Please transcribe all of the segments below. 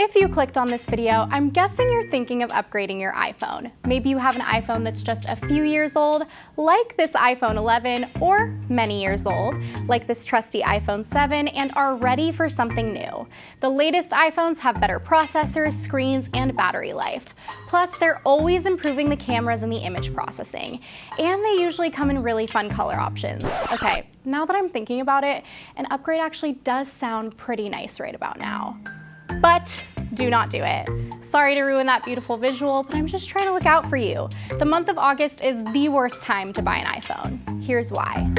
If you clicked on this video, I'm guessing you're thinking of upgrading your iPhone. Maybe you have an iPhone that's just a few years old, like this iPhone 11, or many years old, like this trusty iPhone 7, and are ready for something new. The latest iPhones have better processors, screens, and battery life. Plus, they're always improving the cameras and the image processing. And they usually come in really fun color options. Okay, now that I'm thinking about it, an upgrade actually does sound pretty nice right about now. But do not do it. Sorry to ruin that beautiful visual, but I'm just trying to look out for you. The month of August is the worst time to buy an iPhone. Here's why.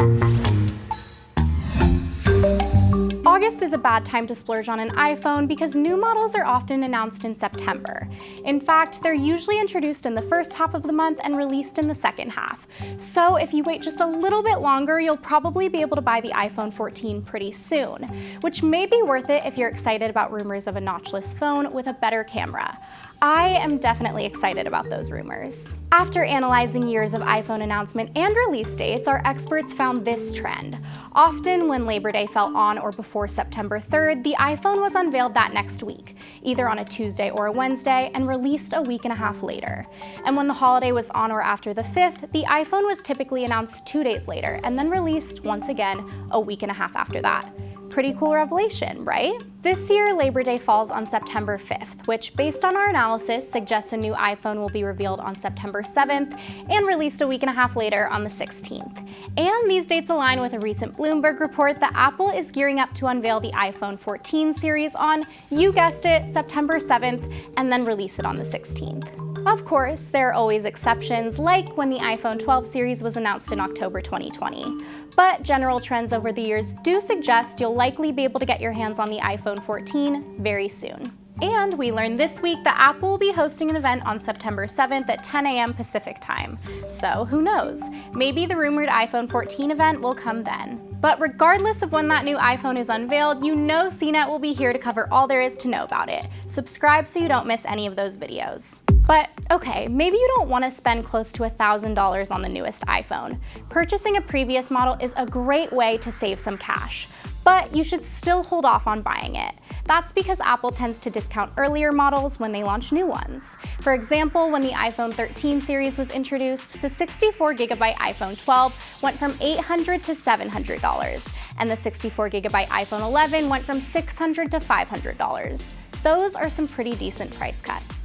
August is a bad time to splurge on an iPhone because new models are often announced in September. In fact, they're usually introduced in the first half of the month and released in the second half. So if you wait just a little bit longer, you'll probably be able to buy the iPhone 14 pretty soon, which may be worth it if you're excited about rumors of a notchless phone with a better camera. I am definitely excited about those rumors. After analyzing years of iPhone announcement and release dates, our experts found this trend. Often when Labor Day fell on or before September 3rd, the iPhone was unveiled that next week, either on a Tuesday or a Wednesday, and released a week and a half later. And when the holiday was on or after the 5th, the iPhone was typically announced 2 days later, and then released once again a week and a half after that. Pretty cool revelation, right? This year, Labor Day falls on September 5th, which, based on our analysis, suggests a new iPhone will be revealed on September 7th and released a week and a half later on the 16th. And these dates align with a recent Bloomberg report that Apple is gearing up to unveil the iPhone 14 series on, you guessed it, September 7th, and then release it on the 16th. Of course, there are always exceptions, like when the iPhone 12 series was announced in October 2020. But general trends over the years do suggest you'll likely be able to get your hands on the iPhone 14 very soon. And we learned this week that Apple will be hosting an event on September 7th at 10 a.m. Pacific time. So who knows? Maybe the rumored iPhone 14 event will come then. But regardless of when that new iPhone is unveiled, you know CNET will be here to cover all there is to know about it. Subscribe so you don't miss any of those videos. But okay, maybe you don't want to spend close to $1,000 on the newest iPhone. Purchasing a previous model is a great way to save some cash, but you should still hold off on buying it. That's because Apple tends to discount earlier models when they launch new ones. For example, when the iPhone 13 series was introduced, the 64GB iPhone 12 went from $800 to $700, and the 64GB iPhone 11 went from $600 to $500. Those are some pretty decent price cuts.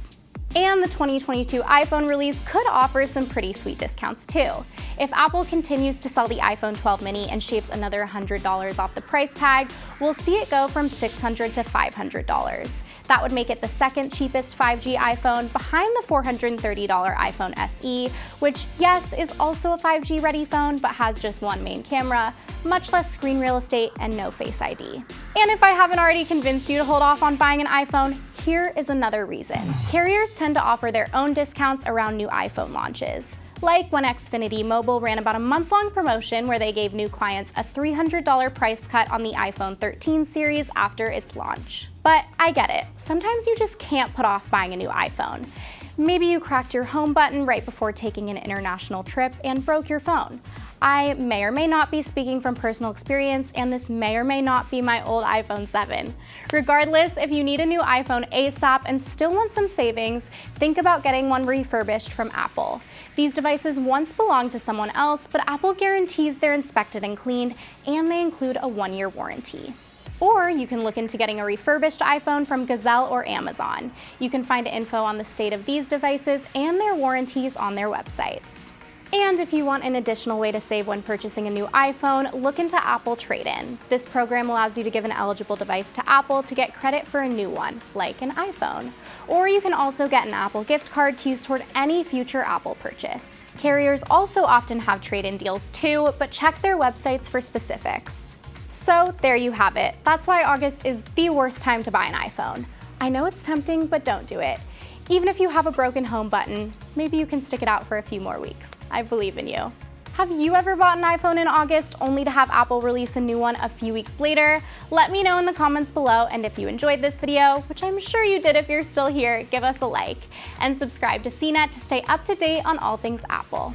And the 2022 iPhone release could offer some pretty sweet discounts too. If Apple continues to sell the iPhone 12 mini and shaves another $100 off the price tag, we'll see it go from $600 to $500. That would make it the second cheapest 5G iPhone behind the $430 iPhone SE, which yes, is also a 5G ready phone, but has just one main camera, much less screen real estate, and no Face ID. And if I haven't already convinced you to hold off on buying an iPhone, here is another reason. Carriers tend to offer their own discounts around new iPhone launches. Like when Xfinity Mobile ran about a month-long promotion where they gave new clients a $300 price cut on the iPhone 13 series after its launch. But I get it, sometimes you just can't put off buying a new iPhone. Maybe you cracked your home button right before taking an international trip and broke your phone. I may or may not be speaking from personal experience, and this may or may not be my old iPhone 7. Regardless, if you need a new iPhone ASAP and still want some savings, think about getting one refurbished from Apple. These devices once belonged to someone else, but Apple guarantees they're inspected and cleaned, and they include a 1-year warranty. Or you can look into getting a refurbished iPhone from Gazelle or Amazon. You can find info on the state of these devices and their warranties on their websites. And if you want an additional way to save when purchasing a new iPhone, look into Apple Trade-in. This program allows you to give an eligible device to Apple to get credit for a new one, like an iPhone. Or you can also get an Apple gift card to use toward any future Apple purchase. Carriers also often have trade-in deals too, but check their websites for specifics. So there you have it. That's why August is the worst time to buy an iPhone. I know it's tempting, but don't do it. Even if you have a broken home button, maybe you can stick it out for a few more weeks. I believe in you. Have you ever bought an iPhone in August only to have Apple release a new one a few weeks later? Let me know in the comments below, and if you enjoyed this video, which I'm sure you did if you're still here, give us a like. And subscribe to CNET to stay up to date on all things Apple.